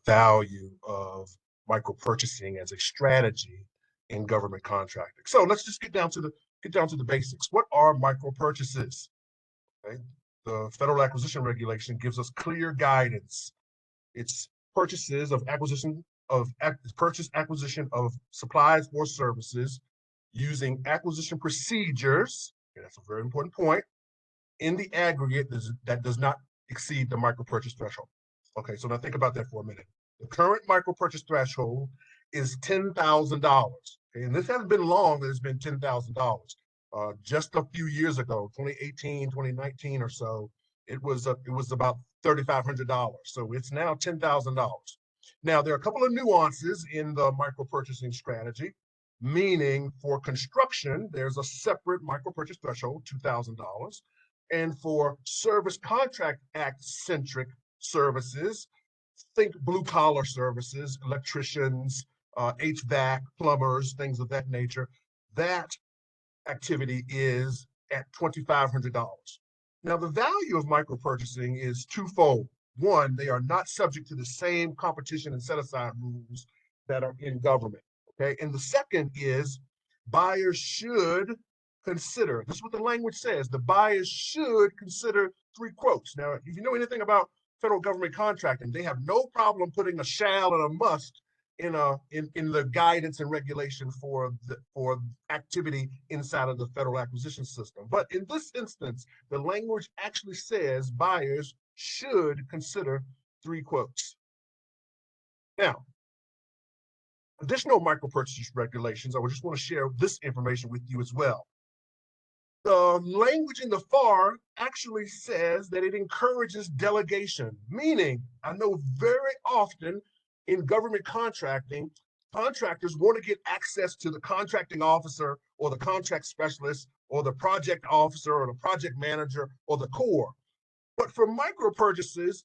value of micro purchasing as a strategy in government contracting. So let's just get down to the basics. What are micro purchases? Okay? The Federal Acquisition Regulation gives us clear guidance. It's purchases of acquisition of acquisition of supplies or services using acquisition procedures. Okay, that's a very important point. In the aggregate, that does not exceed the micro purchase threshold. Okay, so now think about that for a minute. The current micro purchase threshold is $10,000. Okay, and this hasn't been long that it's been $10,000. Just a few years ago, 2018, 2019 or so, it was about $3,500. So it's now $10,000. Now, there are a couple of nuances in the micro purchasing strategy, meaning for construction, there's a separate micro purchase threshold, $2,000. And for Service Contract Act centric services, think blue collar services, electricians, HVAC, plumbers, things of that nature, that activity is at $2,500. Now, the value of micro purchasing is twofold. One, they are not subject to the same competition and set aside rules that are in government. Okay. And the second is buyers should consider, this is what the language says, the buyers should consider three quotes. Now, if you know anything about federal government contracting, they have no problem putting a shall and a must in the guidance and regulation for activity inside of the federal acquisition system. But in this instance, the language actually says buyers should consider three quotes. Now, additional micro purchase regulations, I just want to share this information with you as well. The language in the FAR actually says that it encourages delegation, meaning I know very often in government contracting, contractors want to get access to the contracting officer or the contract specialist or the project officer or the project manager or the core. But for micro purchases,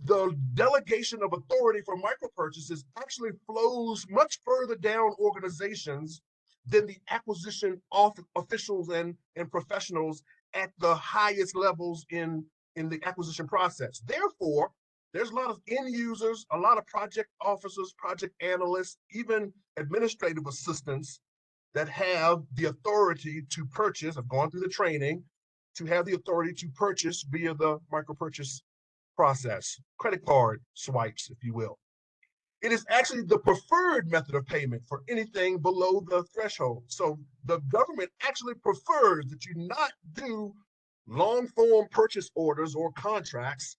the delegation of authority for micro purchases actually flows much further down organizations than the acquisition officials and professionals at the highest levels in the acquisition process. Therefore, there's a lot of end users, a lot of project officers, project analysts, even administrative assistants that have the authority to purchase, have gone through the training, to have the authority to purchase via the micro purchase process, credit card swipes, if you will. It is actually the preferred method of payment for anything below the threshold. So the government actually prefers that you not do long form purchase orders or contracts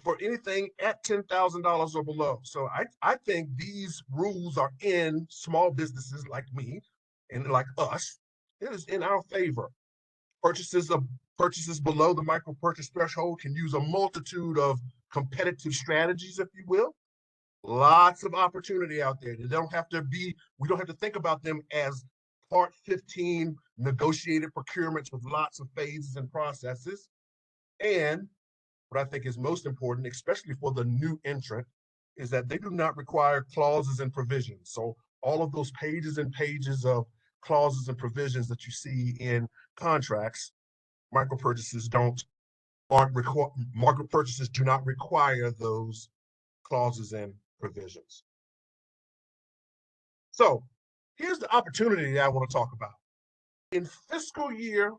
for anything at $10,000 or below. So I think these rules are in small businesses like me and like us. It is in our favor. Purchases below the micro purchase threshold can use a multitude of competitive strategies, if you will. Lots of opportunity out there. We don't have to think about them as Part 15 negotiated procurements with lots of phases and processes. And what I think is most important, especially for the new entrant, is that they do not require clauses and provisions. So all of those pages and pages of clauses and provisions that you see in contracts, micro purchases do not require those clauses and provisions. So here's the opportunity that I want to talk about. In fiscal year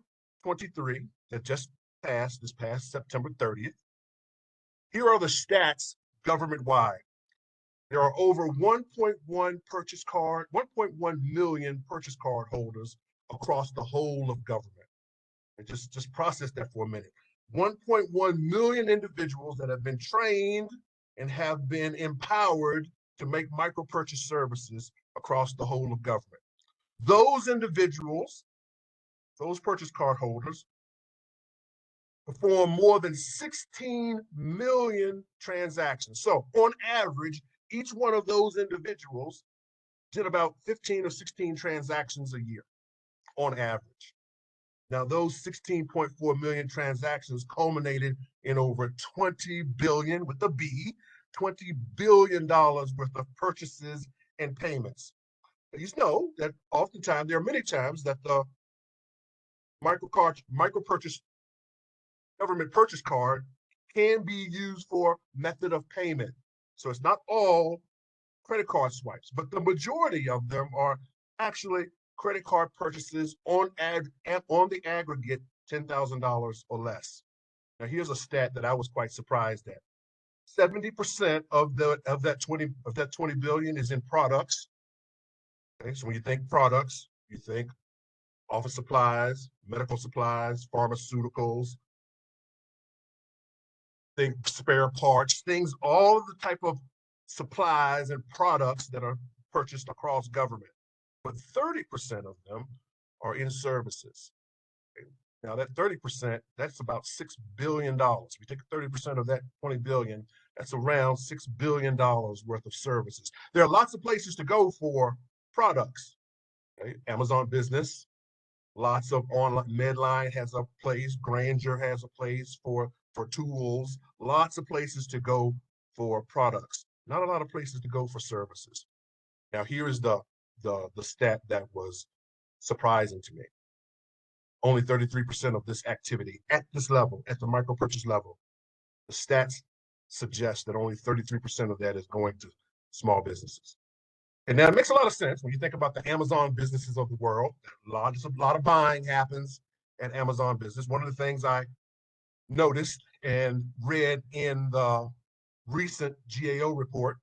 23, that just passed, this past September 30th, here are the stats government-wide. There are over 1.1 million purchase card holders across the whole of government. And just process that for a minute. 1.1 million individuals that have been trained and have been empowered to make micro purchase services across the whole of government. Those individuals, those purchase card holders, perform more than 16 million transactions. So on average, each one of those individuals did about 15 or 16 transactions a year on average. Now, those 16.4 million transactions culminated in over 20 billion with a B, $20 billion worth of purchases and payments. But you know that oftentimes, there are many times that the micro purchase government purchase card can be used for method of payment. So it's not all credit card swipes, but the majority of them are actually credit card purchases on the aggregate $10,000 or less. Now here's a stat that I was quite surprised at. 70% of that 20 billion is in products. Okay, so when you think products, you think office supplies, medical supplies, pharmaceuticals, think spare parts, things, all of the type of supplies and products that are purchased across government. But 30% of them are in services. Okay. Now that 30%, that's about $6 billion. We take 30% of that 20 billion, that's around $6 billion worth of services. There are lots of places to go for products. Okay. Amazon Business, lots of online, Medline has a place, Granger has a place for tools, lots of places to go for products, not a lot of places to go for services. Now here is the stat that was surprising to me. Only 33% of this activity at this level, at the micro purchase level, the stats suggest that only 33% of that is going to small businesses. And now it makes a lot of sense when you think about the Amazon businesses of the world. A lot of buying happens at Amazon Business. One of the things I noticed and read in the recent GAO report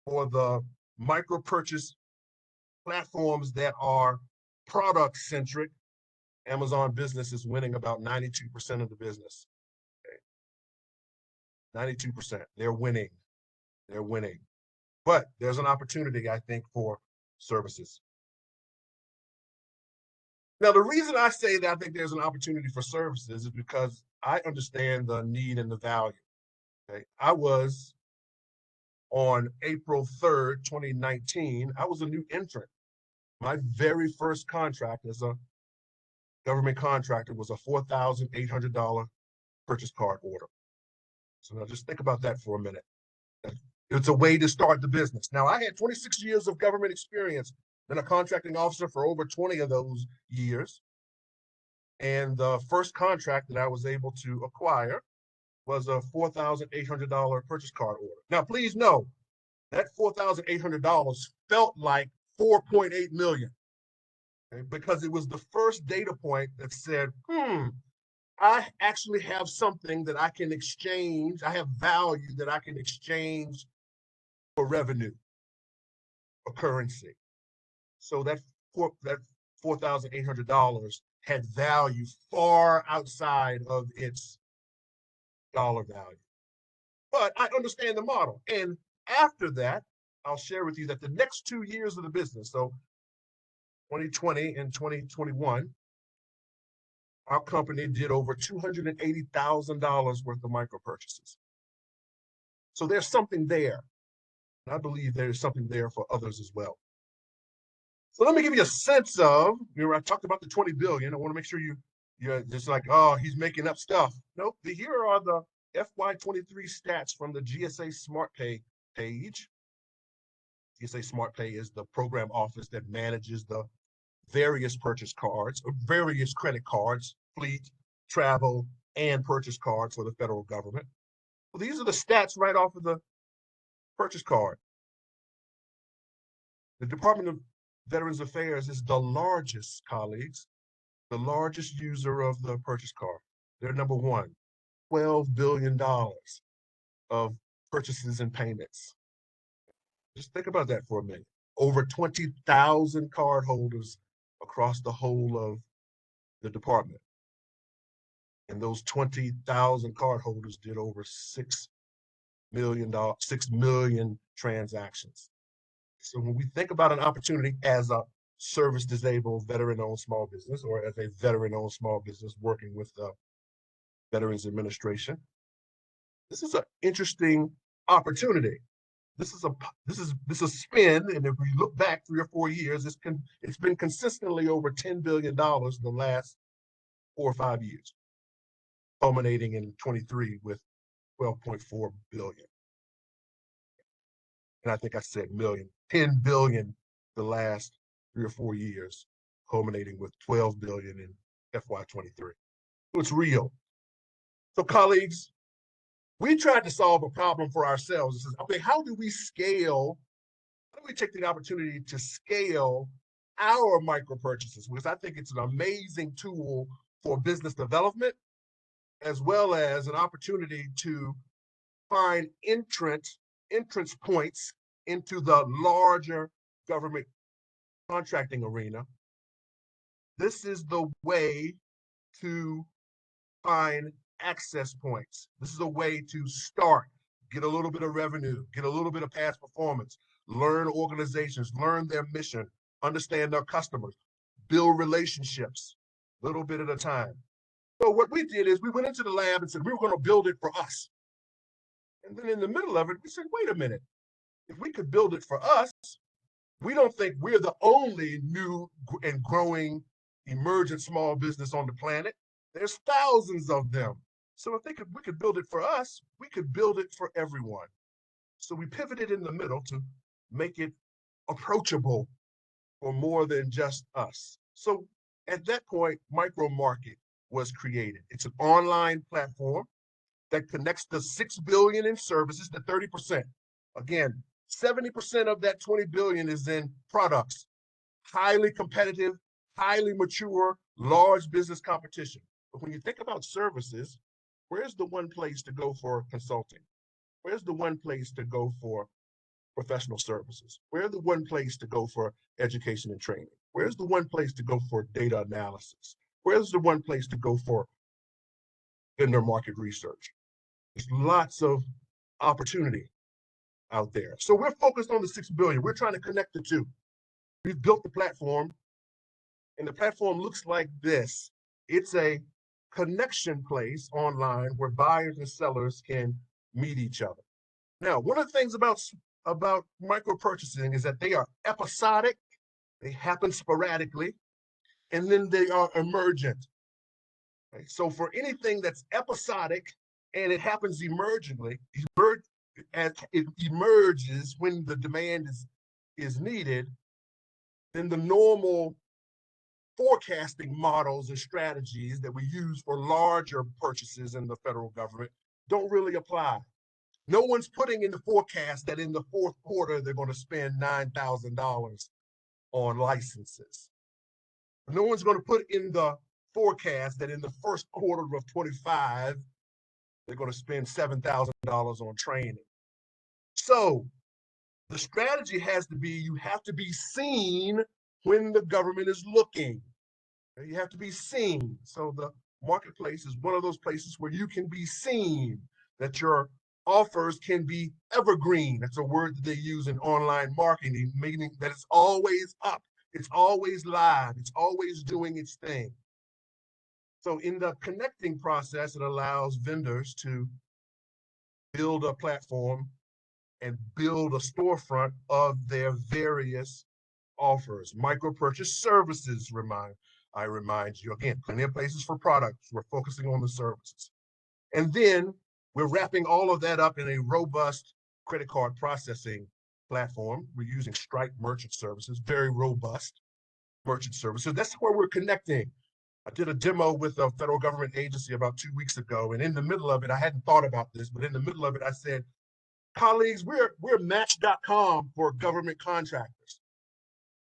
for the micro purchase platforms that are product centric, Amazon Business is winning about 92% of the business. Okay. 92%. They're winning. They're winning. But there's an opportunity, I think, for services. Now, the reason I say that I think there's an opportunity for services is because I understand the need and the value. Okay. I was on April 3rd, 2019, I was a new entrant. My very first contract as a government contractor was a $4,800 purchase card order. So now just think about that for a minute. It's a way to start the business. Now, I had 26 years of government experience, been a contracting officer for over 20 of those years. And the first contract that I was able to acquire was a $4,800 purchase card order. Now, please know that $4,800 felt like $4.8 million, okay, because it was the first data point that said, I actually have something that I can exchange. I have value that I can exchange for revenue or currency. So that $4,800 had value far outside of its dollar value. But I understand the model. And after that, I'll share with you that the next 2 years of the business, so 2020 and 2021, our company did over $280,000 worth of micro purchases. So there's something there. And I believe there's something there for others as well. So let me give you a sense of, I talked about the 20 billion. I want to make sure you're just like, oh, he's making up stuff. Nope. Here are the FY23 stats from the GSA Smart Pay page. GSA Smart Pay is the program office that manages the various purchase cards, or various credit cards, fleet, travel, and purchase cards for the federal government. Well, these are the stats right off of the purchase card. The Department of Veterans Affairs is the largest, colleagues, the largest user of the purchase card. They're number one, $12 billion of purchases and payments. Just think about that for a minute. Over 20,000 cardholders across the whole of the department. And those 20,000 cardholders did over $6 million transactions. So when we think about an opportunity as a service-disabled veteran-owned small business, or as a veteran-owned small business working with the Veterans Administration, this is an interesting opportunity. This is a spin, and if we look back 3 or 4 years, it's been consistently over $10 billion the last 4 or 5 years, culminating in 23 with 12.4 billion. And I think I said million, 10 billion the last 3 or 4 years, culminating with 12 billion in FY23. So it's real. So colleagues, We tried to solve a problem for ourselves. It says, okay, how do we scale? How do we take the opportunity to scale our micro purchases? Because I think it's an amazing tool for business development, as well as an opportunity to find entrance points into the larger government contracting arena. This is the way to find access points. This is a way to start, get a little bit of revenue, get a little bit of past performance, learn organizations, learn their mission, understand their customers, build relationships, little bit at a time. So what we did is we went into the lab and said, we were going to build it for us. And then in the middle of it, we said, wait a minute, if we could build it for us, we don't think we're the only new and growing emergent small business on the planet. There's thousands of them. So if we could build it for us, we could build it for everyone. So we pivoted in the middle to make it approachable for more than just us. So at that point, Micro Market was created. It's an online platform that connects the 6 billion in services to 30%. Again, 70% of that 20 billion is in products, highly competitive, highly mature, large business competition. But when you think about services, where's the one place to go for consulting? Where's the one place to go for professional services? Where's the one place to go for education and training? Where's the one place to go for data analysis? Where's the one place to go for vendor market research? There's lots of opportunity out there. So we're focused on the 6 billion. We're trying to connect the two. We've built the platform, and the platform looks like this. It's a connection place online where buyers and sellers can meet each other. Now, one of the things about micro purchasing is that they are episodic, they happen sporadically, and then they are emergent. Right? So for anything that's episodic and it happens emergently, as it emerges when the demand is needed, then the normal forecasting models and strategies that we use for larger purchases in the federal government don't really apply. No one's putting in the forecast that in the fourth quarter, they're going to spend $9,000 on licenses. No one's going to put in the forecast that in the first quarter of 25, they're going to spend $7,000 on training. So the strategy has to be, you have to be seen when the government is looking. You have to be seen. So the marketplace is one of those places where you can be seen, that your offers can be evergreen. That's a word that they use in online marketing, meaning that it's always up, it's always live, it's always doing its thing. So in the connecting process, it allows vendors to build a platform and build a storefront of their various offers. Micro purchase services, I remind you, again, plenty of places for products. We're focusing on the services. And then we're wrapping all of that up in a robust credit card processing platform. We're using Stripe merchant services, very robust merchant services. That's where we're connecting. I did a demo with a federal government agency about 2 weeks ago, and in the middle of it, I hadn't thought about this, but in the middle of it, I said, colleagues, we're Match.com for government contractors.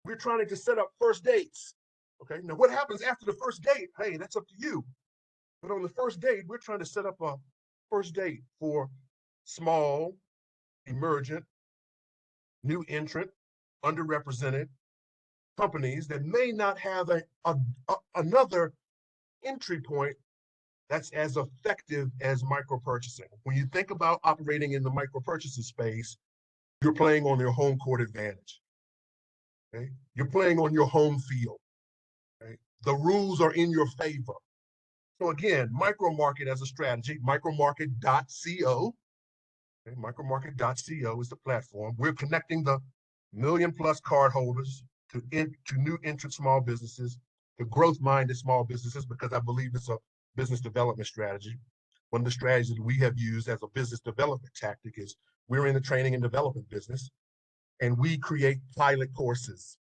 We're trying to set up first dates. Okay, now what happens after the first date? Hey, that's up to you. But on the first date, we're trying to set up a first date for small, emergent, new entrant, underrepresented companies that may not have another entry point that's as effective as micro purchasing. When you think about operating in the micro purchasing space, you're playing on your home court advantage. Okay? You're playing on your home field. Okay? The rules are in your favor. So again, micro market as a strategy, micromarket.co. Okay? Micromarket.co is the platform. We're connecting the million-plus cardholders to new entrant small businesses, to growth-minded small businesses, because I believe it's a business development strategy. One of the strategies that we have used as a business development tactic is we're in the training and development business, and we create pilot courses.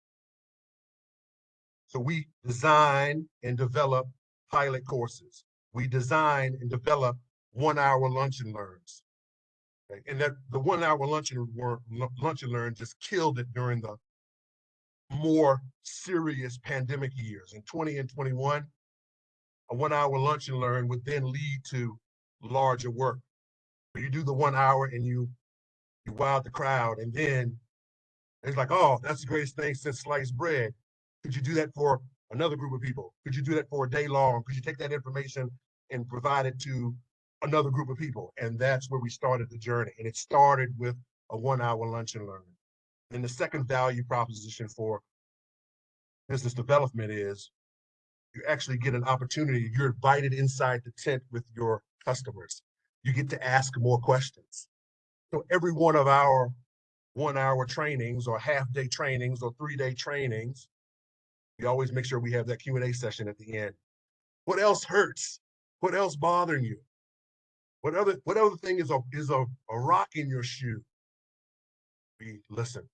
So we design and develop pilot courses. We design and develop 1-hour lunch and learns. Okay? And that the 1 hour lunch and learn just killed it during the more serious pandemic years. In 20 and 21, a 1 hour lunch and learn would then lead to larger work. You do the 1 hour and you wow the crowd, and then it's like, oh, that's the greatest thing since sliced bread. Could you do that for another group of people? Could you do that for a day long? Could you take that information and provide it to another group of people? And that's where we started the journey. And it started with a 1 hour lunch and learn. And the second value proposition for business development is you actually get an opportunity. You're invited inside the tent with your customers. You get to ask more questions. So every one of our 1 hour trainings or half-day trainings or 3-day trainings, we always make sure we have that Q&A session at the end. What else hurts? What else bothering you? What other thing is a rock in your shoe? We listen.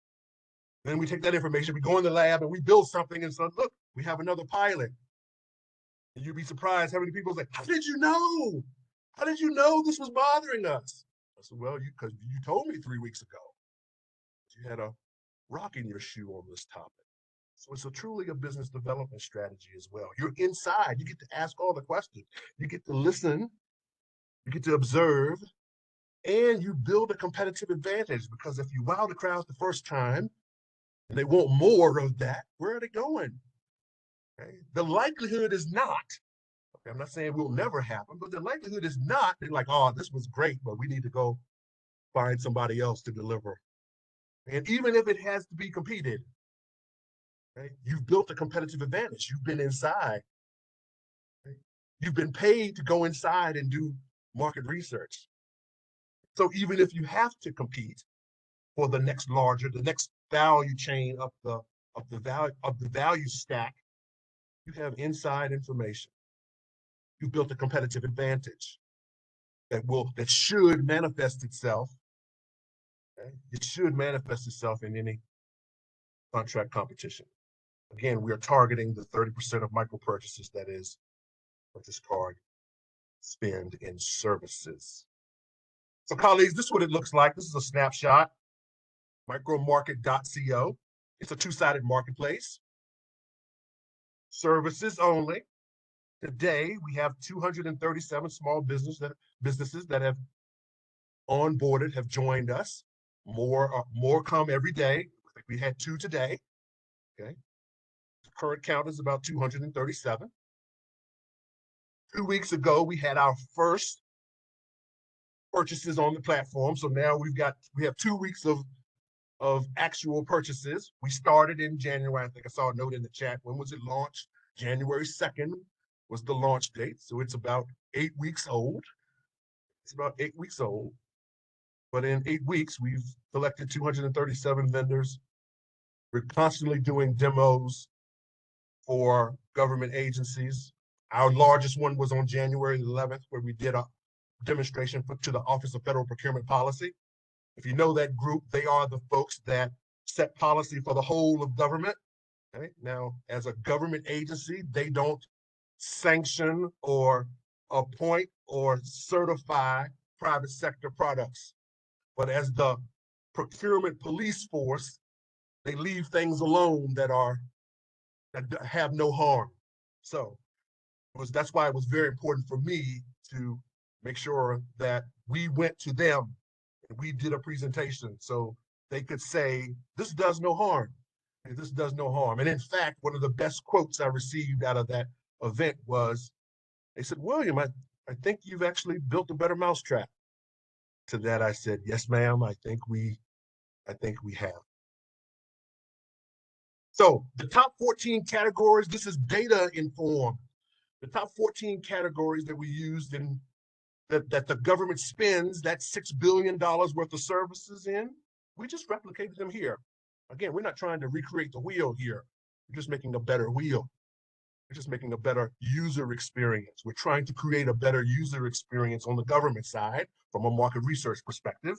Then we take that information, we go in the lab and we build something and say, look, we have another pilot. And you'd be surprised how many people say, how did you know? How did you know this was bothering us? I said, well, because you told me 3 weeks ago. You had a rock in your shoe on this topic. So it's truly a business development strategy as well. You're inside, you get to ask all the questions. You get to listen, you get to observe, and you build a competitive advantage, because if you wow the crowd the first time and they want more of that, where are they going? Okay? The likelihood is not, okay, I'm not saying it will never happen, but the likelihood is not, they're like, oh, this was great, but we need to go find somebody else to deliver. And even if it has to be competed, right, you've built a competitive advantage. You've been inside. Right? You've been paid to go inside and do market research. So even if you have to compete for the next value chain of the value stack, you have inside information. You've built a competitive advantage that should manifest itself. Okay? It should manifest itself in any contract competition. Again, we are targeting the 30% of micro purchases, that is purchase card spend in services. So colleagues, this is what it looks like. This is a snapshot, micromarket.co. It's a two-sided marketplace. Services only. Today, we have 237 small businesses that have onboarded, have joined us. More come every day. We had 2 today. Okay. The current count is about 237. 2 weeks ago, we had our first purchases on the platform. So now we have 2 weeks of actual purchases. We started in January. I think I saw a note in the chat. When was it launched? January 2nd was the launch date. So it's about 8 weeks old. It's about 8 weeks old. But in 8 weeks, we've collected 237 vendors. We're constantly doing demos for government agencies. Our largest one was on January 11th, where we did a demonstration to the Office of Federal Procurement Policy. If you know that group, they are the folks that set policy for the whole of government. Okay? Now, as a government agency, they don't sanction or appoint or certify private sector products. But as the procurement police force, they leave things alone that have no harm. So that's why it was very important for me to make sure that we went to them and we did a presentation so they could say, this does no harm. And this does no harm. And in fact, one of the best quotes I received out of that event was, they said, William, I think you've actually built a better mousetrap. To that I said, yes, ma'am, I think we have. So the top 14 categories, this is data informed. The top 14 categories that we used in that the government spends that $6 billion worth of services in, we just replicated them here. Again, we're not trying to recreate the wheel here. We're just making a better wheel. We're just making a better user experience. We're trying to create a better user experience on the government side from a market research perspective.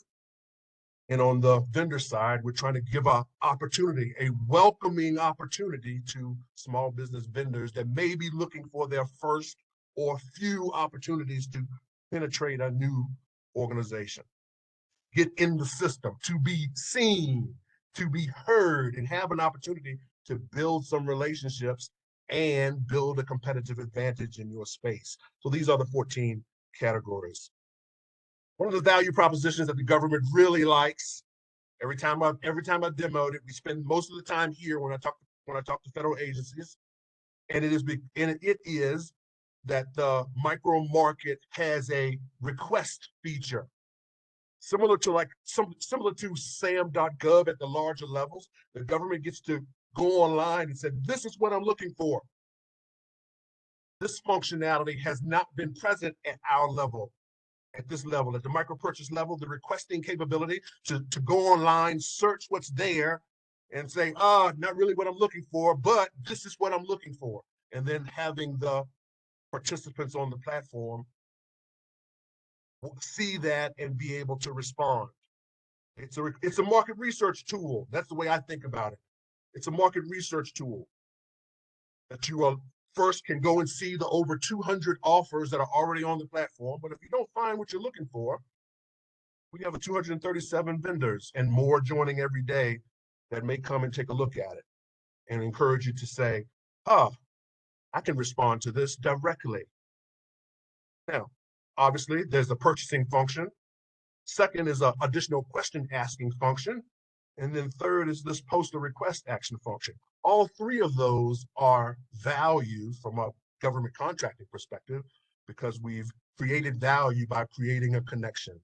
And on the vendor side, we're trying to give an opportunity, a welcoming opportunity to small business vendors that may be looking for their first or few opportunities to penetrate a new organization. get in the system, to be seen, to be heard, and have an opportunity to build some relationships and build a competitive advantage in your space. So these are the 14 categories. One of the value propositions that the government really likes, every time I demoed it, we spend most of the time here when I talk to federal agencies, and it is that the micro market has a request feature, similar to SAM.gov at the larger levels. The government gets to go online and say, this is what I'm looking for. This functionality has not been present at our level. At this level, at the micro purchase level, the requesting capability to go online, search what's there, and say, not really what I'm looking for, but this is what I'm looking for. And then having the participants on the platform see that and be able to respond. It's a market research tool. That's the way I think about it. It's a market research tool that you first can go and see the over 200 offers that are already on the platform. But if you don't find what you're looking for, we have 237 vendors and more joining every day that may come and take a look at it and encourage you to say, I can respond to this directly. Now, obviously, there's a purchasing function. Second is an additional question asking function. And then third is this post a request action function. All three of those are value from a government contracting perspective because we've created value by creating a connection,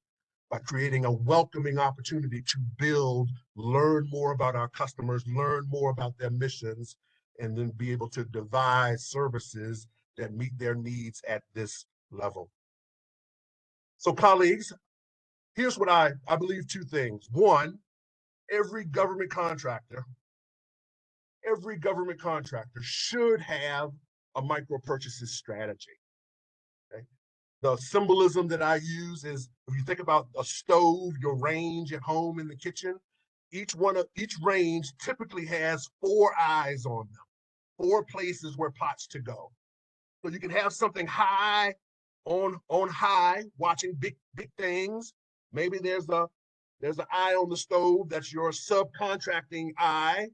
by creating a welcoming opportunity to build, learn more about our customers, learn more about their missions, and then be able to devise services that meet their needs at this level. So colleagues, here's what I believe two things. One, every government contractor should have a micro purchases strategy. Okay? The symbolism that I use is, if you think about a stove, your range at home in the kitchen, each range typically has 4 eyes on them, 4 places where pots to go. So you can have something high on high, watching big things. Maybe there's an eye on the stove that's your subcontracting eye.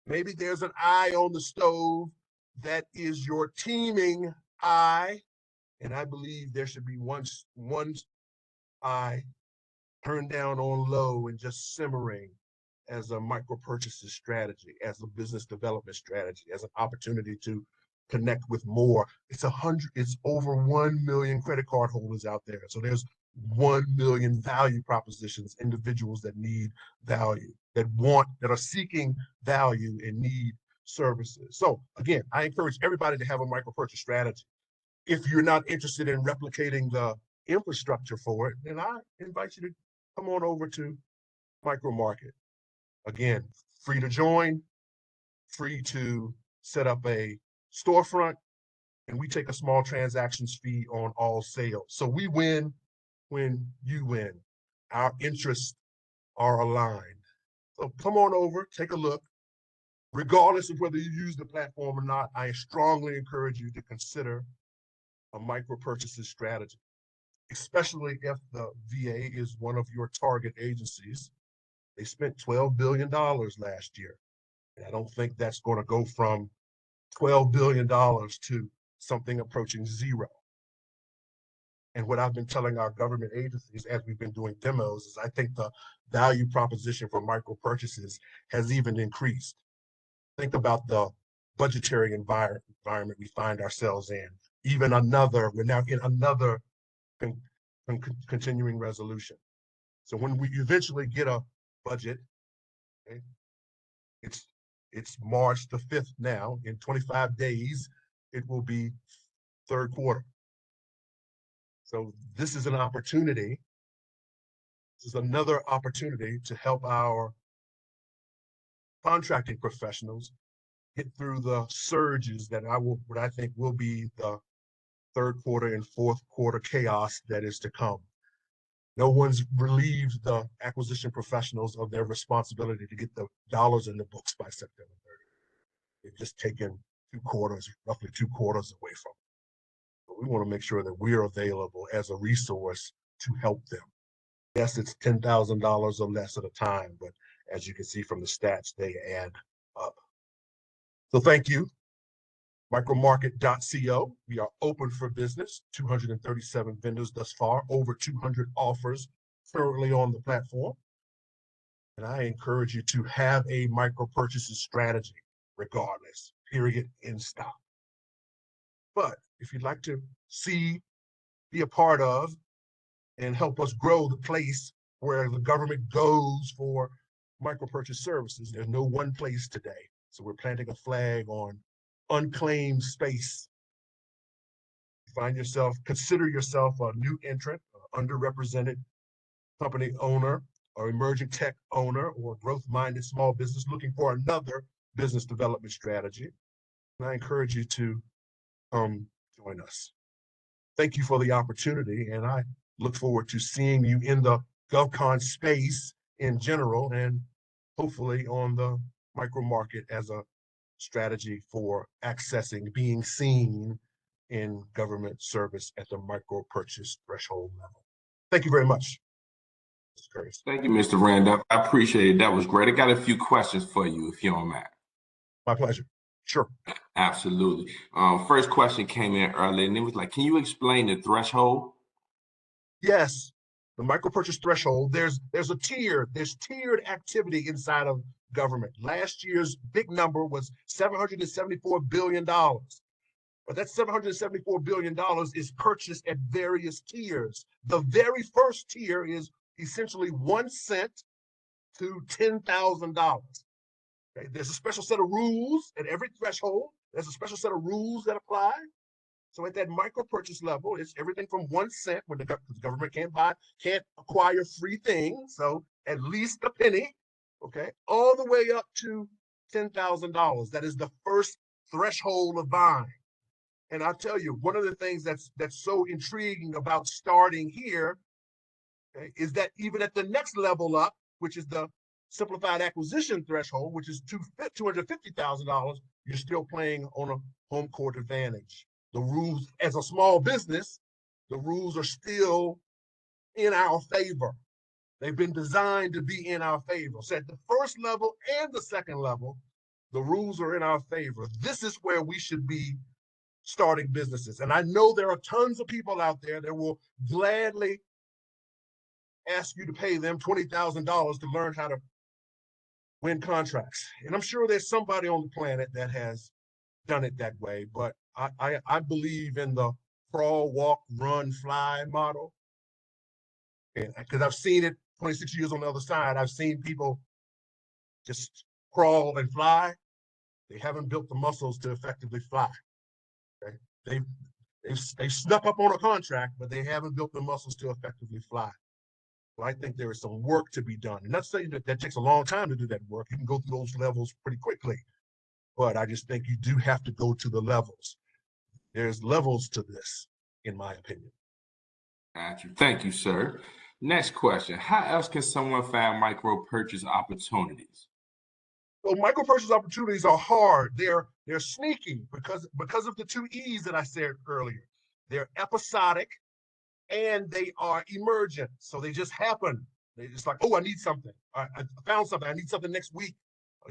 Maybe there's an eye on the stove that is your teaming eye. And I believe there should be one eye turned down on low and just simmering as a micro purchases strategy, as a business development strategy, as an opportunity to connect with more. It's over 1 million credit card holders out there. So there's 1 million value propositions, individuals that need value, that are seeking value and need services. So again, I encourage everybody to have a micro purchase strategy. If you're not interested in replicating the infrastructure for it, then I invite you to come on over to Micro Market. Again, free to join, free to set up a storefront, and we take a small transactions fee on all sales. So we win when you win. Our interests are aligned. So come on over, take a look. Regardless of whether you use the platform or not, I strongly encourage you to consider a micro purchases strategy, especially if the VA is one of your target agencies. They spent $12 billion last year. And I don't think that's going to go from $12 billion to something approaching zero. And what I've been telling our government agencies as we've been doing demos is I think the value proposition for micro purchases has even increased. Think about the budgetary environment we find ourselves in. We're now in another continuing resolution. So when we eventually get a budget, okay, it's March the 5th now. In 25 days, it will be third quarter. So this is an opportunity. This is another opportunity to help our contracting professionals get through the surges that what I think will be the third quarter and fourth quarter chaos that is to come. No one's relieved the acquisition professionals of their responsibility to get the dollars in the books by September 30th. They've just taken roughly two quarters away from it. But we want to make sure that we're available as a resource to help them. Yes, it's $10,000 or less at a time, but as you can see from the stats, they add up. So thank you. Micromarket.co. We are open for business. 237 vendors thus far, over 200 offers currently on the platform. And I encourage you to have a micro purchases strategy, regardless, period, in stop. But if you'd like to be a part of, and help us grow the place where the government goes for micro purchase services, there's no one place today. So we're planting a flag on unclaimed space. Consider yourself a new entrant, underrepresented company owner, or emerging tech owner, or growth-minded small business looking for another business development strategy. And I encourage you to join us. Thank you for the opportunity, and I look forward to seeing you in the GovCon space in general, and hopefully on the micro market as a strategy for accessing, being seen in government service at the micro purchase threshold level. Thank you very much, Mr. Curtis. Thank you, Mr. Randolph. I appreciate it. That was great. I got a few questions for you, if you don't mind. My pleasure. Sure. Absolutely. First question came in earlier, and it was like, can you explain the threshold? Yes, the micro purchase threshold. There's tiered activity inside of government. Last year's big number was $774 billion. But that $774 billion is purchased at various tiers. The very first tier is essentially 1 cent to $10,000. Okay? There's a special set of rules at every threshold. There's a special set of rules that apply. So at that micro purchase level, it's everything from 1 cent, when the government can't acquire free things, so at least a penny, okay, all the way up to $10,000. That is the first threshold of buying. And I'll tell you, one of the things that's so intriguing about starting here, okay, is that even at the next level up, which is the simplified acquisition threshold, which is $250,000, you're still playing on a home court advantage. The rules, as a small business, the rules are still in our favor. They've been designed to be in our favor. So at the first level and the second level, the rules are in our favor. This is where we should be starting businesses. And I know there are tons of people out there that will gladly ask you to pay them $20,000 to learn how to win contracts. And I'm sure there's somebody on the planet that has done it that way, but I believe in the crawl, walk, run, fly model. Because I've seen it 26 years on the other side. I've seen people just crawl and fly. They haven't built the muscles to effectively fly. Okay? They've snuck up on a contract, but they haven't built the muscles to effectively fly. Well, I think there is some work to be done. And not saying that takes a long time to do that work. You can go through those levels pretty quickly. But I just think you do have to go to the levels. There's levels to this, in my opinion. Got you. Thank you, sir. Next question. How else can someone find micro purchase opportunities? Well, micro purchase opportunities are hard. They're sneaky because of the 2 E's that I said earlier. They're episodic and they are emergent. So they just happen. They're just like, oh, I need something. I found something. I need something next week.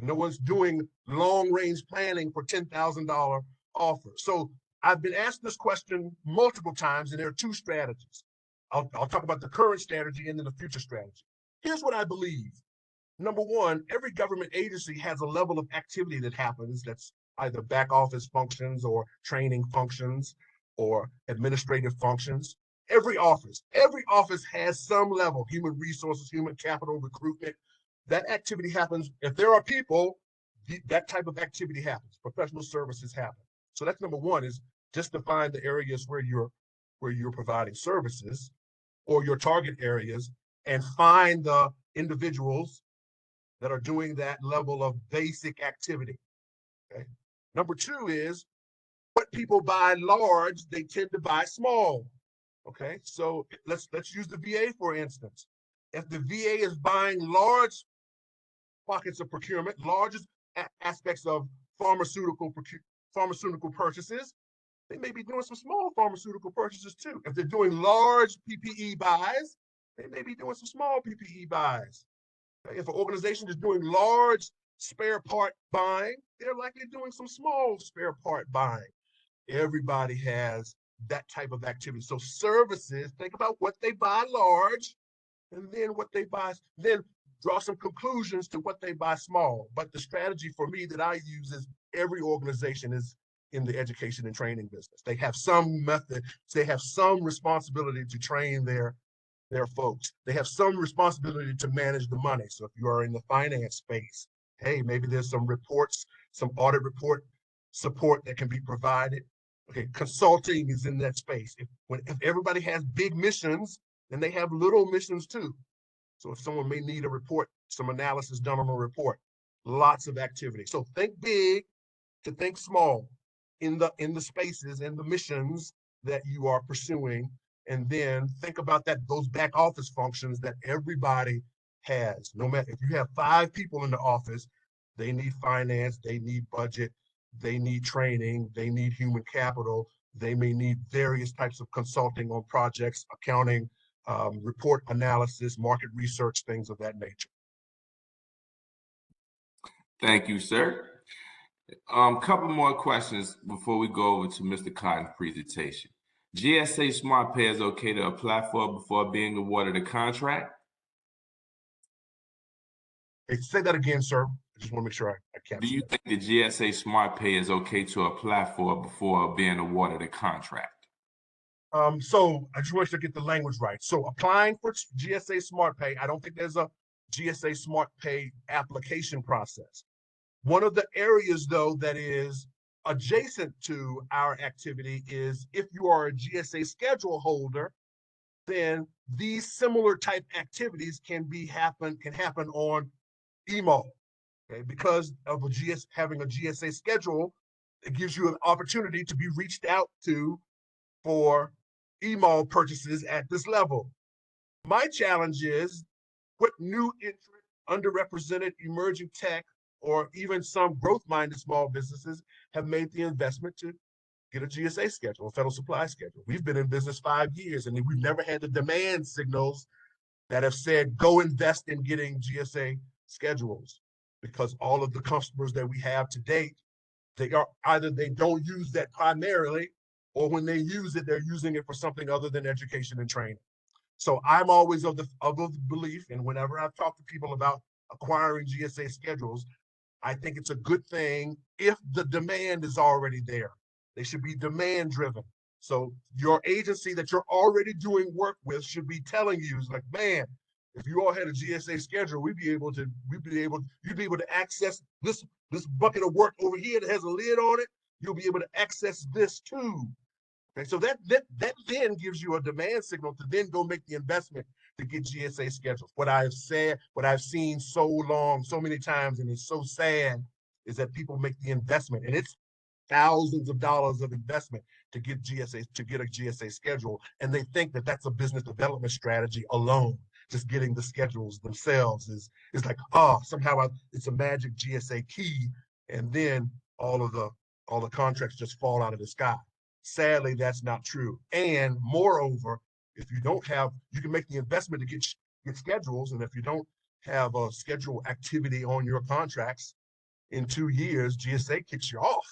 No one's doing long-range planning for $10,000 offers. So I've been asked this question multiple times, and there are 2 strategies. I'll talk about the current strategy and then the future strategy. Here's what I believe. Number one, every government agency has a level of activity that happens that's either back office functions or training functions or administrative functions. Every office has some level, human resources, human capital, recruitment. That activity happens. If there are people, that type of activity happens. Professional services happen. So that's number one, is just to find the areas where you're providing services or your target areas, and find the individuals that are doing that level of basic activity. Okay. Number 2 is what people buy large, they tend to buy small. Okay. So let's use the VA for instance. If the VA is buying large pockets of procurement, largest aspects of pharmaceutical purchases, they may be doing some small pharmaceutical purchases too. If they're doing large PPE buys, They may be doing some small PPE buys. If an organization is doing large spare part buying, they're likely doing some small spare part buying. Everybody has that type of activity. So services, think about what they buy large and then what they buy, then draw some conclusions to what they buy small. But the strategy for me that I use is every organization is in the education and training business. They have some method, they have some responsibility to train their folks. They have some responsibility to manage the money. So if you are in the finance space, hey, maybe there's some reports, some audit report support that can be provided. Okay, consulting is in that space. If everybody has big missions, then they have little missions too. So if someone may need a report, some analysis done on a report, lots of activity. So think big to think small in the spaces and the missions that you are pursuing, and then think about those back office functions that everybody has. No matter if you have 5 people in the office, they need finance, they need budget, they need training, they need human capital, they may need various types of consulting on projects, accounting, report analysis, market research, things of that nature. Thank you, sir. Couple more questions before we go over to Mr. Cotton's presentation. GSA Smart Pay is okay to apply for before being awarded a contract? Hey, say that again, sir. I just want to make sure I capture. Do you think the GSA Smart Pay is okay to apply for before being awarded a contract? So I just want you to get the language right. So applying for GSA Smart Pay, I don't think there's a GSA Smart Pay application process. One of the areas, though, that is adjacent to our activity is if you are a GSA schedule holder, then these similar type activities can happen on email. Okay, because of having a GSA schedule, it gives you an opportunity to be reached out to for email purchases at this level. My challenge is what new interest, underrepresented emerging tech, or even some growth-minded small businesses have made the investment to get a GSA schedule, a federal supply schedule. We've been in business 5 years, and we've never had the demand signals that have said, go invest in getting GSA schedules, because all of the customers that we have to date, they don't use that primarily, or when they use it, they're using it for something other than education and training. So I'm always of the belief, and whenever I've talked to people about acquiring GSA schedules, I think it's a good thing if the demand is already there. They should be demand driven. So your agency that you're already doing work with should be telling you, like, man, if you all had a GSA schedule, you'd be able to access this bucket of work over here that has a lid on it. You'll be able to access this too. Okay, so that then gives you a demand signal to then go make the investment to get GSA schedules. What I've seen so many times, and it's so sad, is that people make the investment, and it's thousands of dollars of investment to get a GSA schedule, and they think that that's a business development strategy alone. Just getting the schedules themselves is like, oh, somehow it's a magic GSA key, and then all the contracts just fall out of the sky. Sadly, that's not true. And moreover, if you don't have, you can make the investment to get schedules, and if you don't have a schedule activity on your contracts in 2 years, GSA kicks you off.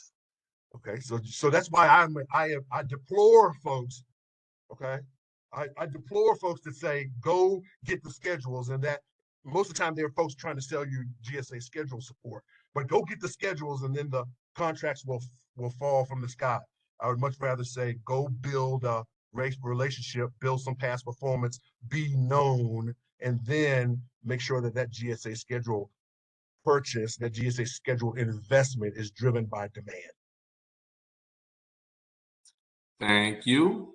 Okay, so that's why I deplore folks. Okay, I deplore folks that say go get the schedules, and that most of the time there are folks trying to sell you GSA schedule support. But go get the schedules, and then the contracts will fall from the sky. I would much rather say go build a relationship, build some past performance, be known, and then make sure that GSA schedule purchase, that GSA schedule investment is driven by demand. Thank you.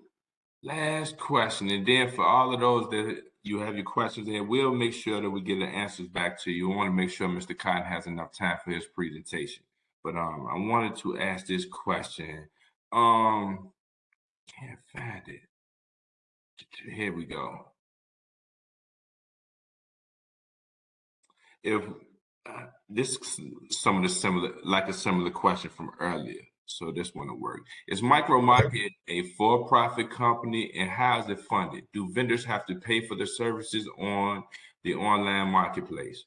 Last question, and then for all of those that you have your questions in, we'll make sure that we get the answers back to you. I want to make sure Mr. Cotton has enough time for his presentation. But I wanted to ask this question. Can't find it. Here we go. If this is some of the similar question from earlier. So this one will work. Is Micro Market a for-profit company, and how is it funded? Do vendors have to pay for their services on the online marketplace?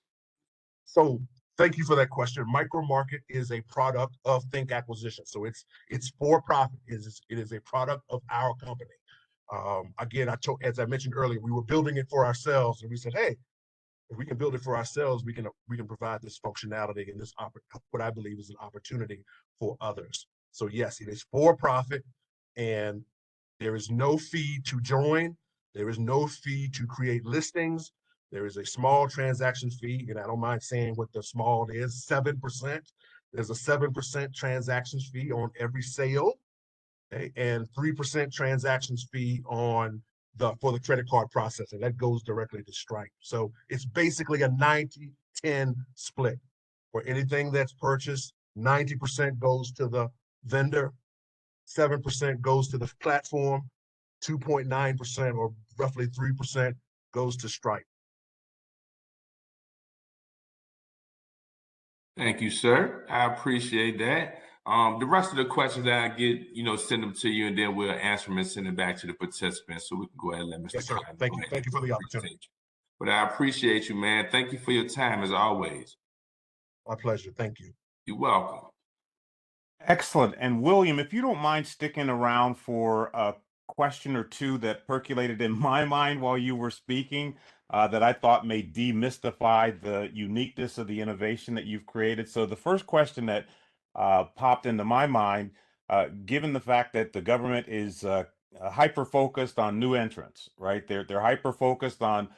So thank you for that question. Micro Market is a product of Think Acquisition. So it's for profit. It is a product of our company. Again, as I mentioned earlier, we were building it for ourselves, and we said, hey, if we can build it for ourselves, we can provide this functionality and this what I believe is an opportunity for others. So yes, it is for profit, and there is no fee to join. There is no fee to create listings. There is a small transaction fee, and I don't mind saying what the small is, 7%. There's a 7% transactions fee on every sale, okay, and 3% transactions fee on for the credit card processing. That goes directly to Stripe. So it's basically a 90-10 split. For anything that's purchased, 90% goes to the vendor, 7% goes to the platform, 2.9% or roughly 3% goes to Stripe. Thank you, sir. I appreciate that. The rest of the questions that I get, send them to you, and then we'll answer them and send them back to the participants, so we can go ahead and let Mr. Yes, sir. Cotton Thank you for the opportunity. But I appreciate you, man. Thank you for your time, as always. My pleasure. Thank you. You're welcome. Excellent. And William, if you don't mind sticking around for a question or two that percolated in my mind while you were speaking, that I thought may demystify the uniqueness of the innovation that you've created. So the first question that popped into my mind, given the fact that the government is hyper-focused on new entrants, right? They're hyper-focused on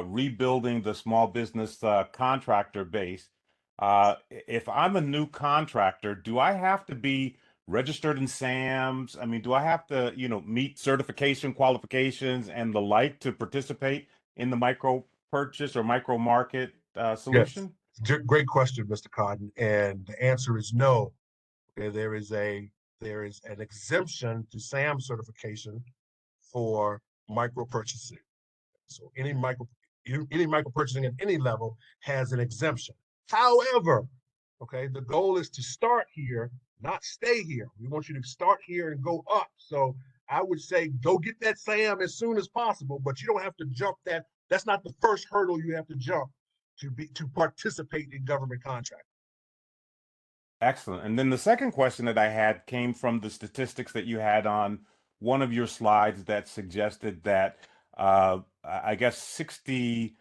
rebuilding the small business contractor base. If I'm a new contractor, do I have to be registered in SAMs? I mean, do I have to, meet certification qualifications and the like to participate in the micro purchase or micro market solution? Yes. Great question, Mr. Cotton. And the answer is no. Okay, there is an exemption to SAM certification for micro purchasing. So any micro purchasing at any level has an exemption. However, okay, the goal is to start here, not stay here. We want you to start here and go up. So I would say go get that SAM as soon as possible, but you don't have to jump that. That's not the first hurdle you have to jump to participate in government contracting. Excellent. And then the second question that I had came from the statistics that you had on one of your slides that suggested that I guess 67%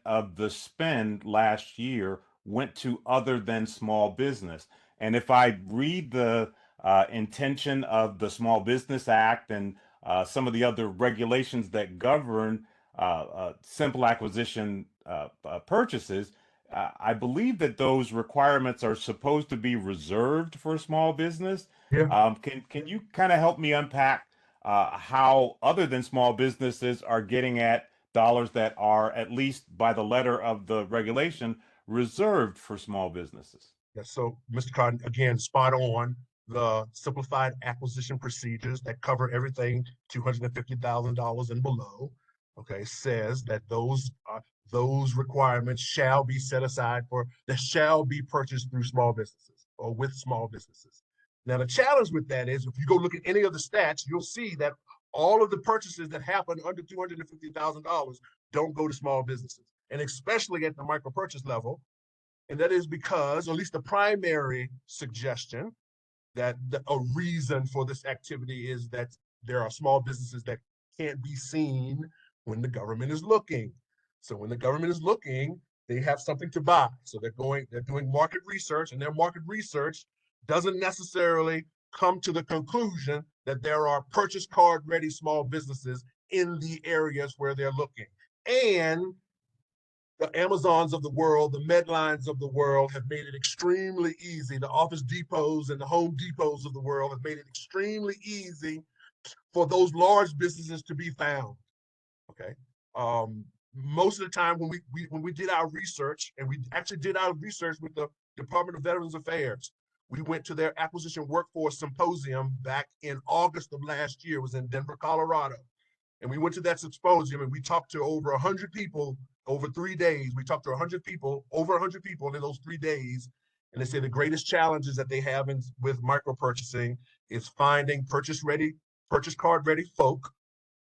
of the spend last year went to other than small business. And if I read the intention of the Small Business Act and some of the other regulations that govern simple acquisition purchases, I believe that those requirements are supposed to be reserved for small business. Yeah. Can you kind of help me unpack how other than small businesses are getting at dollars that are, at least by the letter of the regulation, reserved for small businesses? Yeah, so Mr. Cotton, again, spot on. The simplified acquisition procedures that cover everything $250,000 and below, okay, says that those requirements shall be set aside that shall be purchased through small businesses or with small businesses. Now, the challenge with that is if you go look at any of the stats, you'll see that all of the purchases that happen under $250,000 don't go to small businesses, and especially at the micro purchase level. And that is because, or at least the primary suggestion, that a reason for this activity is that there are small businesses that can't be seen when the government is looking. So when the government is looking, they have something to buy. So they're doing market research, and their market research doesn't necessarily come to the conclusion that there are purchase card ready small businesses in the areas where they're looking. And the Amazons of the world, the Medlines of the world have made it extremely easy. The Office Depots and the Home Depots of the world have made it extremely easy for those large businesses to be found. Okay. Most of the time when we did our research, and we actually did our research with the Department of Veterans Affairs, we went to their acquisition workforce symposium back in August of last year. It was in Denver, Colorado. And we went to that symposium and we talked to over 100 people over 3 days. We talked to over 100 people in those 3 days. And they say the greatest challenges that they have with micro purchasing is finding purchase card ready folk.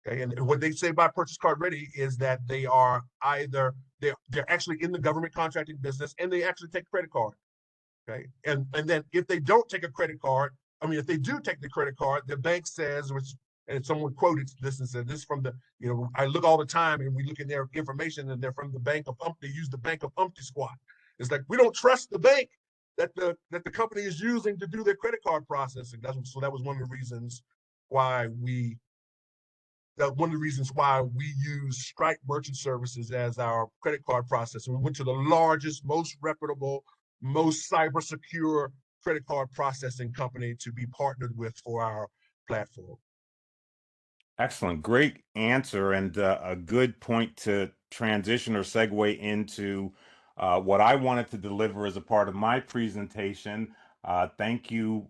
Okay, and what they say by purchase card ready is that they are either they're actually in the government contracting business and they actually take credit card. Okay, and then if they don't take a credit card, I mean, if they do take the credit card, the bank says, which, and someone quoted this and said, this from the, I look all the time and we look at their information and they're from the Bank of They use the Bank of Squad. It's like, we don't trust the bank that the company is using to do their credit card processing. So that was one of the reasons why we use Stripe Merchant Services as our credit card processor. We went to the largest, most reputable, most cyber secure credit card processing company to be partnered with for our platform. Excellent. Great answer, and a good point to transition or segue into what I wanted to deliver as a part of my presentation. Thank you,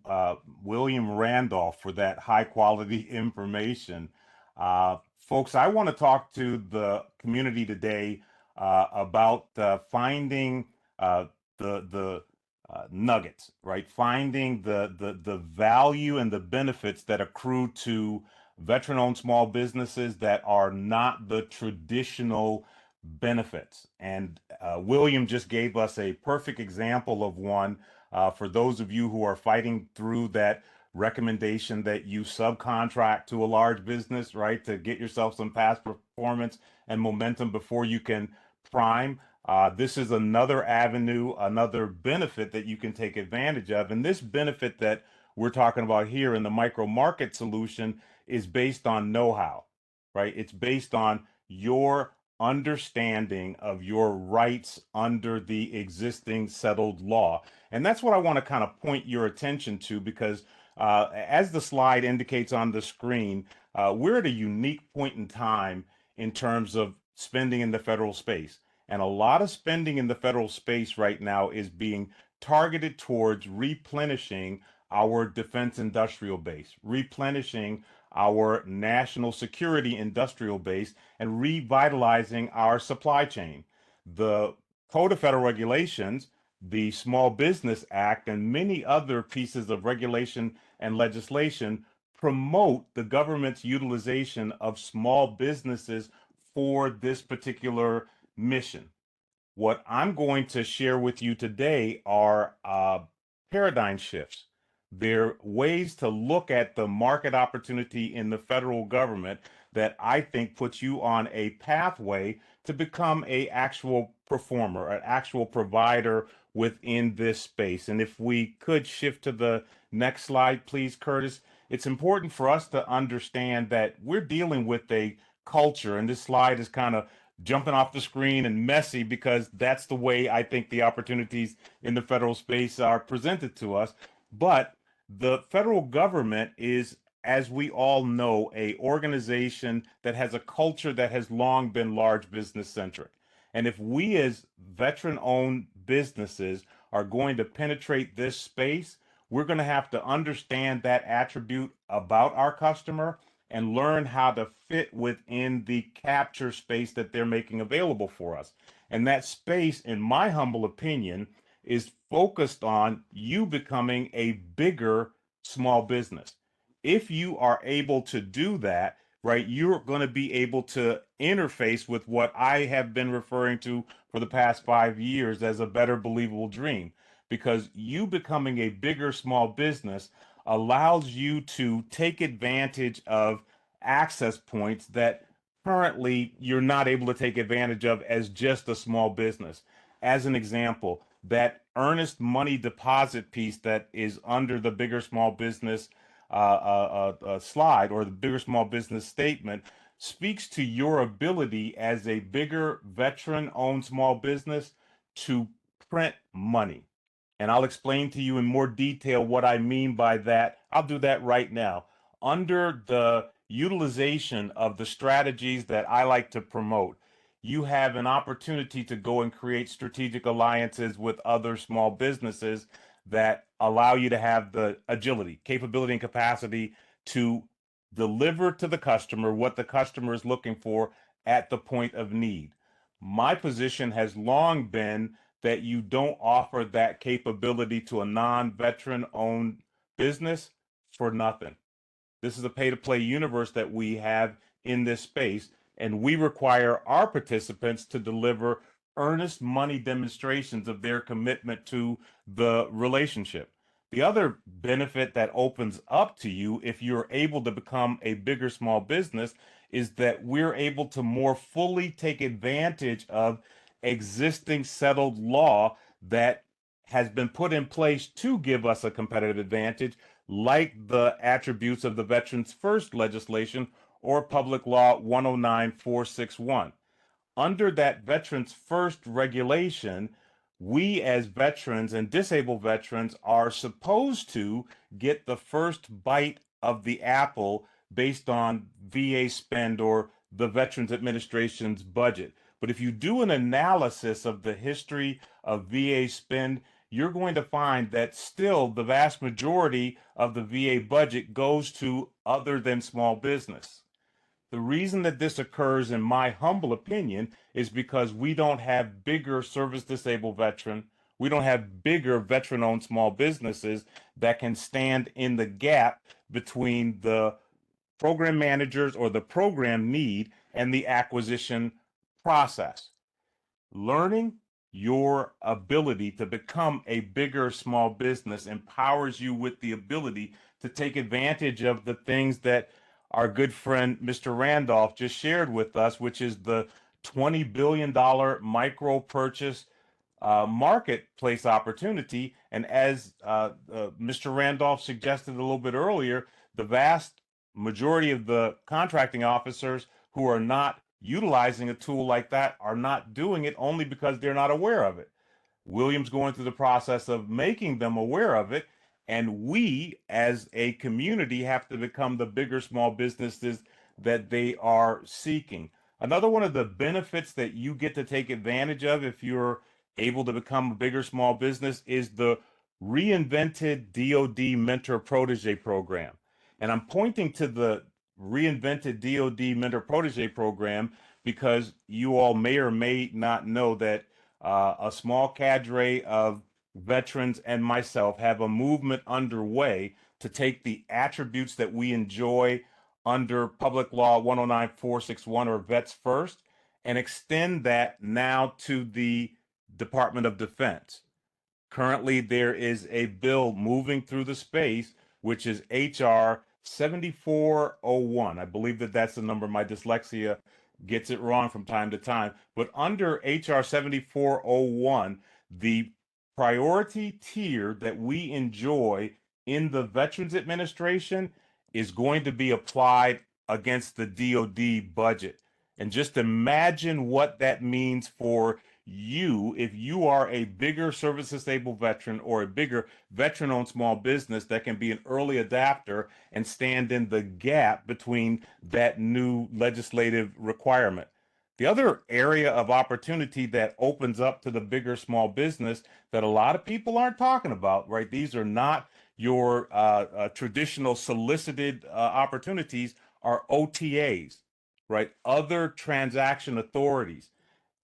William Randolph, for that high quality information. Folks, I want to talk to the community today about finding the nuggets, right? Finding the value and the benefits that accrue to veteran-owned small businesses that are not the traditional benefits. And William just gave us a perfect example of one. For those of you who are fighting through that recommendation that you subcontract to a large business, right, to get yourself some past performance and momentum before you can prime. This is another avenue, another benefit that you can take advantage of. And this benefit that we're talking about here in the micro market solution is based on know-how, right? It's based on your understanding of your rights under the existing settled law. And that's what I want to kind of point your attention to, because as the slide indicates on the screen, we're at a unique point in time in terms of spending in the federal space. And a lot of spending in the federal space right now is being targeted towards replenishing our defense industrial base, replenishing our national security industrial base, and revitalizing our supply chain. The Code of Federal Regulations, the Small Business Act, and many other pieces of regulation and legislation promote the government's utilization of small businesses for this particular mission. What I'm going to share with you today are paradigm shifts. They're ways to look at the market opportunity in the federal government that I think puts you on a pathway to become an actual performer, an actual provider within this space. And if we could shift to the next slide, please, Curtis. It's important for us to understand that we're dealing with a culture, and this slide is kind of jumping off the screen and messy because that's the way I think the opportunities in the federal space are presented to us. But the federal government is, as we all know, a organization that has a culture that has long been large business centric. And if we as veteran-owned businesses are going to penetrate this space, we're going to have to understand that attribute about our customer and learn how to fit within the capture space that they're making available for us. And that space, in my humble opinion, is focused on you becoming a bigger small business. If you are able to do that, right, you're going to be able to interface with what I have been referring to for the past 5 years as a better believable dream, because you becoming a bigger small business allows you to take advantage of access points that currently you're not able to take advantage of as just a small business. As an example, that earnest money deposit piece that is under the bigger small business slide, or the bigger small business statement, speaks to your ability as a bigger veteran-owned small business to print money. And I'll explain to you in more detail what I mean by that. I'll do that right now. Under the utilization of the strategies that I like to promote, you have an opportunity to go and create strategic alliances with other small businesses that allow you to have the agility, capability, and capacity to deliver to the customer what the customer is looking for at the point of need. My position has long been that you don't offer that capability to a non-veteran owned business for nothing. This is a pay-to-play universe that we have in this space, and we require our participants to deliver earnest money demonstrations of their commitment to the relationship. The other benefit that opens up to you if you're able to become a bigger small business is that we're able to more fully take advantage of existing settled law that has been put in place to give us a competitive advantage, like the attributes of the Veterans First legislation or Public Law 109461. Under that Veterans First regulation, we as veterans and disabled veterans are supposed to get the first bite of the apple based on VA spend or the Veterans Administration's budget. But if you do an analysis of the history of VA spend, you're going to find that still the vast majority of the VA budget goes to other than small business. The reason that this occurs, in my humble opinion, is because we don't have bigger service disabled veteran, we don't have bigger veteran owned small businesses that can stand in the gap between the program managers or the program need and the acquisition process. Learning your ability to become a bigger small business empowers you with the ability to take advantage of the things that our good friend Mr. Randolph just shared with us, which is the $20 billion micro purchase marketplace opportunity. And as Mr. Randolph suggested a little bit earlier, the vast majority of the contracting officers who are not utilizing a tool like that are not doing it only because they're not aware of it. William's going through the process of making them aware of it, and we as a community have to become the bigger small businesses that they are seeking. Another one of the benefits that you get to take advantage of if you're able to become a bigger small business is the reinvented DoD Mentor Protege program. And I'm pointing to the reinvented DoD Mentor Protege program because you all may or may not know that a small cadre of veterans and myself have a movement underway to take the attributes that we enjoy under Public Law 109461 or Vets First and extend that now to the Department of Defense. Currently, there is a bill moving through the space, which is HR 7401. I believe that that's the number. My dyslexia gets it wrong from time to time. But under HR 7401, the priority tier that we enjoy in the Veterans Administration is going to be applied against the DoD budget. And just imagine what that means for you if you are a bigger service disabled veteran or a bigger veteran owned small business that can be an early adapter and stand in the gap between that new legislative requirement. The other area of opportunity that opens up to the bigger small business that a lot of people aren't talking about, right? These are not your traditional solicited opportunities, are OTAs, right? Other transaction authorities.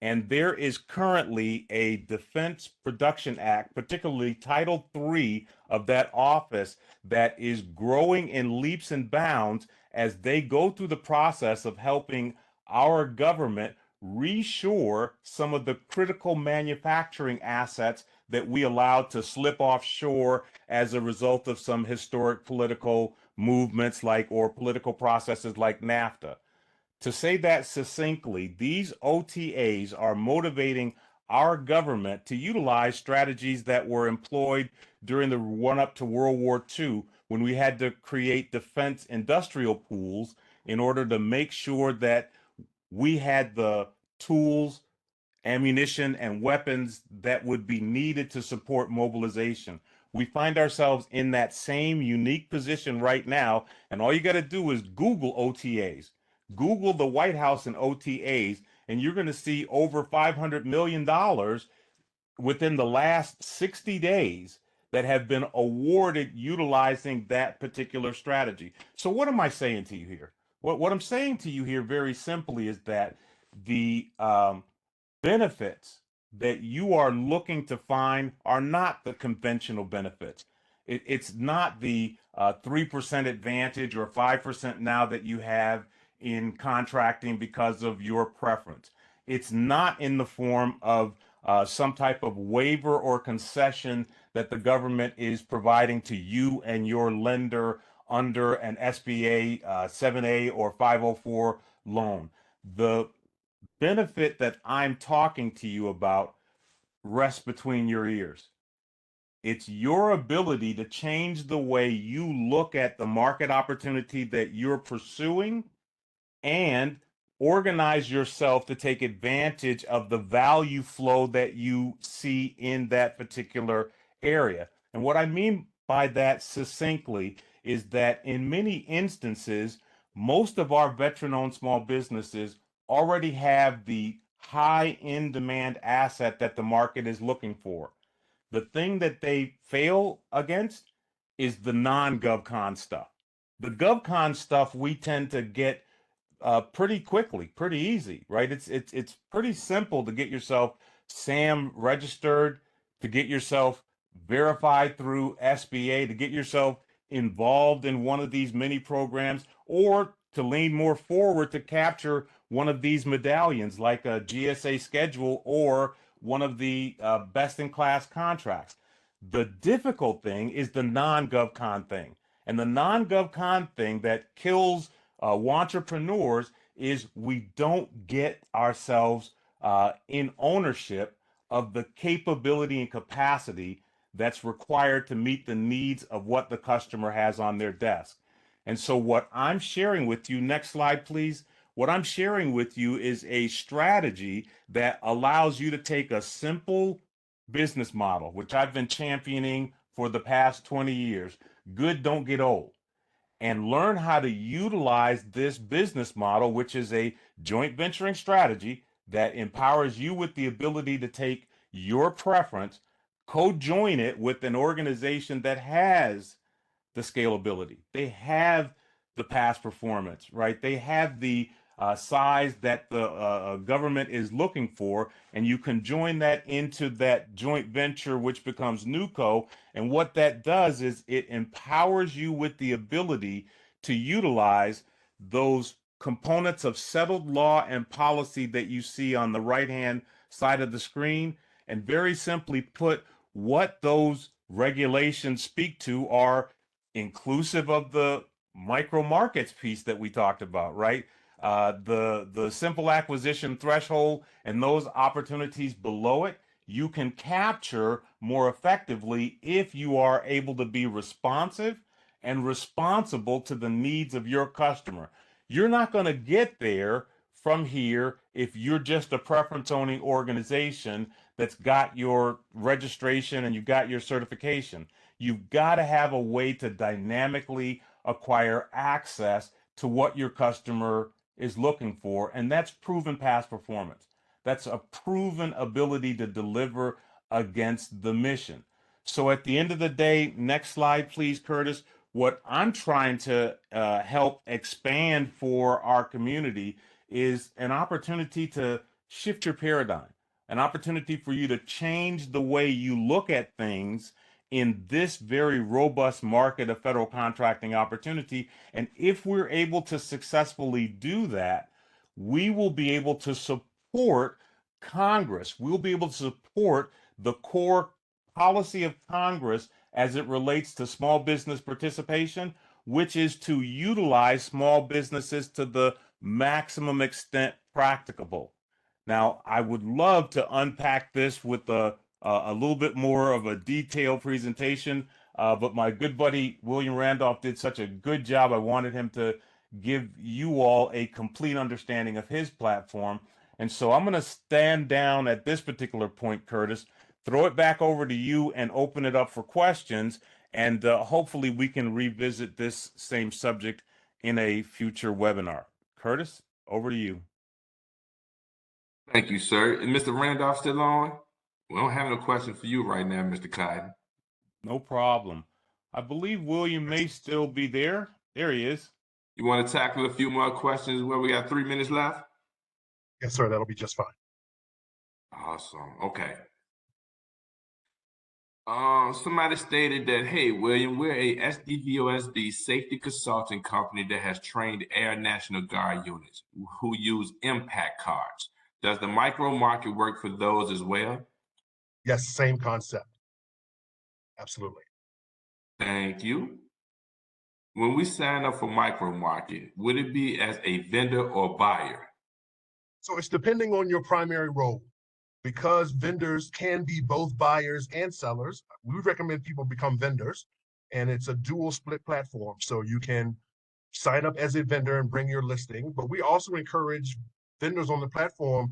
And there is currently a Defense Production Act, particularly Title III of that office, that is growing in leaps and bounds as they go through the process of helping our government reshore some of the critical manufacturing assets that we allowed to slip offshore as a result of some historic political movements or political processes like NAFTA. To say that succinctly, these OTAs are motivating our government to utilize strategies that were employed during the run-up to World War II when we had to create defense industrial pools in order to make sure that we had the tools, ammunition, and weapons that would be needed to support mobilization. We find ourselves in that same unique position right now, and all you got to do is Google OTAs. Google the White House and OTAs, and you're going to see over $500 million within the last 60 days that have been awarded utilizing that particular strategy. So what am I saying to you here? What I'm saying to you here very simply is that the benefits that you are looking to find are not the conventional benefits. It's not the 3% advantage or 5% now that you have in contracting because of your preference. It's not in the form of some type of waiver or concession that the government is providing to you and your lender under an SBA 7A or 504 loan. The benefit that I'm talking to you about rests between your ears. It's your ability to change the way you look at the market opportunity that you're pursuing and organize yourself to take advantage of the value flow that you see in that particular area. And what I mean by that succinctly is that in many instances, most of our veteran-owned small businesses already have the high in demand asset that the market is looking for. The thing that they fail against is the non-GovCon stuff. The GovCon stuff we tend to get pretty quickly, pretty easy, right? It's pretty simple to get yourself SAM registered, to get yourself verified through SBA, to get yourself involved in one of these mini programs, or to lean more forward to capture one of these medallions like a GSA schedule or one of the best-in-class contracts. The difficult thing is the non-GovCon thing. And the non-GovCon thing that kills entrepreneurs is we don't get ourselves in ownership of the capability and capacity that's required to meet the needs of what the customer has on their desk. And so what I'm sharing with you, next slide, please. What I'm sharing with you is a strategy that allows you to take a simple business model, which I've been championing for the past 20 years. Good don't get old. And learn how to utilize this business model, which is a joint venturing strategy that empowers you with the ability to take your preference, co-join it with an organization that has the scalability. They have the past performance, right? They have the size that the government is looking for, and you can join that into that joint venture, which becomes NewCo. And what that does is it empowers you with the ability to utilize those components of settled law and policy that you see on the right-hand side of the screen. And very simply put, what those regulations speak to are inclusive of the micro markets piece that we talked about, right? The simple acquisition threshold and those opportunities below it, you can capture more effectively if you are able to be responsive and responsible to the needs of your customer. You're not going to get there from here if you're just a preference owning organization that's got your registration and you've got your certification. You've got to have a way to dynamically acquire access to what your customer is looking for, and that's proven past performance. That's a proven ability to deliver against the mission. So at the end of the day, next slide, please, Curtis. What I'm trying to help expand for our community is an opportunity to shift your paradigm, an opportunity for you to change the way you look at things in this very robust market of federal contracting opportunity. And if we're able to successfully do that, we will be able to support Congress. We'll be able to support the core policy of Congress as it relates to small business participation, which is to utilize small businesses to the maximum extent practicable. Now, I would love to unpack this with a little bit more of a detailed presentation, but my good buddy William Randolph did such a good job. I wanted him to give you all a complete understanding of his platform. And so I'm going to stand down at this particular point, Curtis, throw it back over to you and open it up for questions. And hopefully we can revisit this same subject in a future webinar. Curtis, over to you. Thank you, sir. And Mr. Randolph still on? We don't have no question for you right now, Mr. Cotton. No problem. I believe William may still be there. There he is. You want to tackle a few more questions where we got 3 minutes left? Yes, sir. That'll be just fine. Awesome. Okay. Somebody stated that, hey, William, we're a SDVOSB safety consulting company that has trained Air National Guard units who use impact cards. Does the micro market work for those as well? Yes, same concept. Absolutely. Thank you. When we sign up for micro market, would it be as a vendor or buyer? So it's depending on your primary role. Because vendors can be both buyers and sellers, we recommend people become vendors, and it's a dual split platform. So you can sign up as a vendor and bring your listing, but we also encourage vendors on the platform,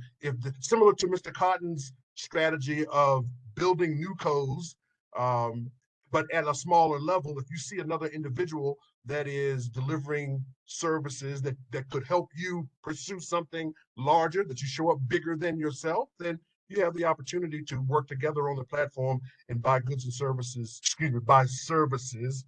similar to Mr. Cotton's strategy of building new codes, but at a smaller level. If you see another individual that is delivering services that could help you pursue something larger, that you show up bigger than yourself, then you have the opportunity to work together on the platform and buy goods and services, buy services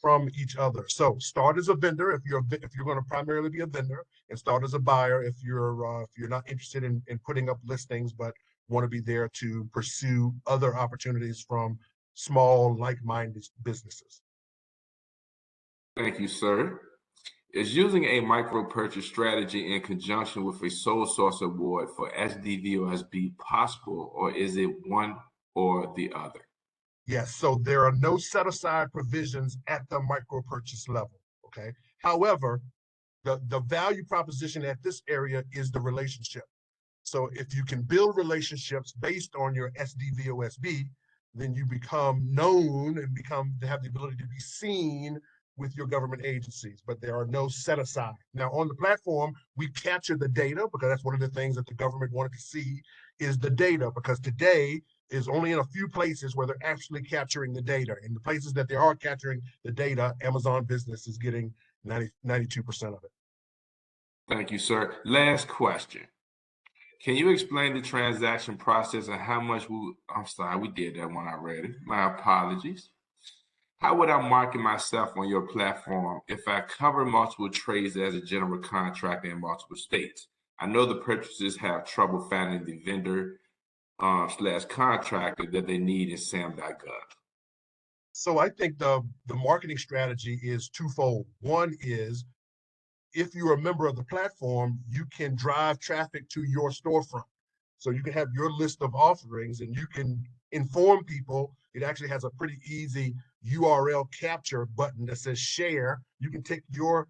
from each other. So start as a vendor if you're going to primarily be a vendor, and start as a buyer if you're not interested in putting up listings, but want to be there to pursue other opportunities from small, like-minded businesses. Thank you, sir. Is using a micro purchase strategy in conjunction with a sole source award for SDVOSB possible, or is it one or the other? Yes, so there are no set-aside provisions at the micro purchase level, okay? However, the value proposition at this area is the relationship. So if you can build relationships based on your SDVOSB, then you become known and have the ability to be seen with your government agencies, but there are no set aside. Now on the platform, we capture the data because that's one of the things that the government wanted to see is the data, because today is only in a few places where they're actually capturing the data. In the places that they are capturing the data, Amazon Business is getting 92% of it. Thank you, sir. Last question. Can you explain the transaction process and how much I'm sorry, we did that one already. My apologies. How would I market myself on your platform if I cover multiple trades as a general contractor in multiple states? I know the purchasers have trouble finding the vendor / contractor that they need in SAM.gov. So I think the marketing strategy is twofold. One is, if you're a member of the platform, you can drive traffic to your storefront. So you can have your list of offerings and you can inform people. It actually has a pretty easy URL capture button that says share. You can take your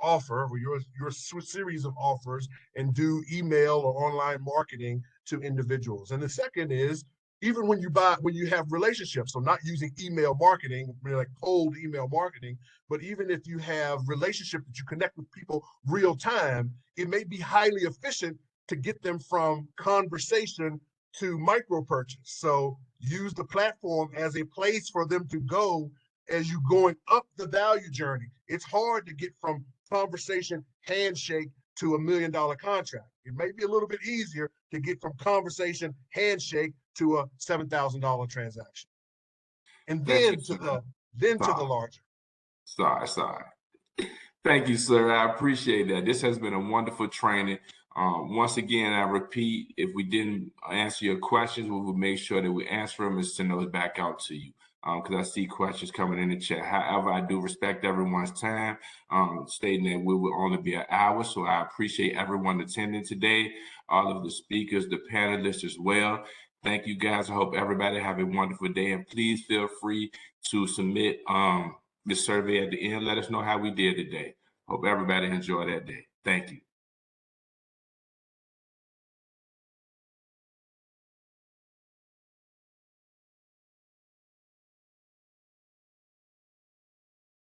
offer or your series of offers and do email or online marketing to individuals. And the second is, even when you have relationships, so not using email marketing, like cold email marketing, but even if you have relationships that you connect with people real time, it may be highly efficient to get them from conversation to micro purchase. So use the platform as a place for them to go as you're going up the value journey. It's hard to get from conversation handshake to $1 million contract. It may be a little bit easier to get from conversation handshake to a $7,000 transaction, and then to the larger. Sorry. Thank you, sir. I appreciate that. This has been a wonderful training. Once again, I repeat, if we didn't answer your questions, we will make sure that we answer them and send those back out to you. Because I see questions coming in the chat. However, I do respect everyone's time, stating that we will only be an hour. So I appreciate everyone attending today, all of the speakers, the panelists as well. Thank you, guys. I hope everybody have a wonderful day. And please feel free to submit the survey at the end. Let us know how we did today. Hope everybody enjoyed that day. Thank you.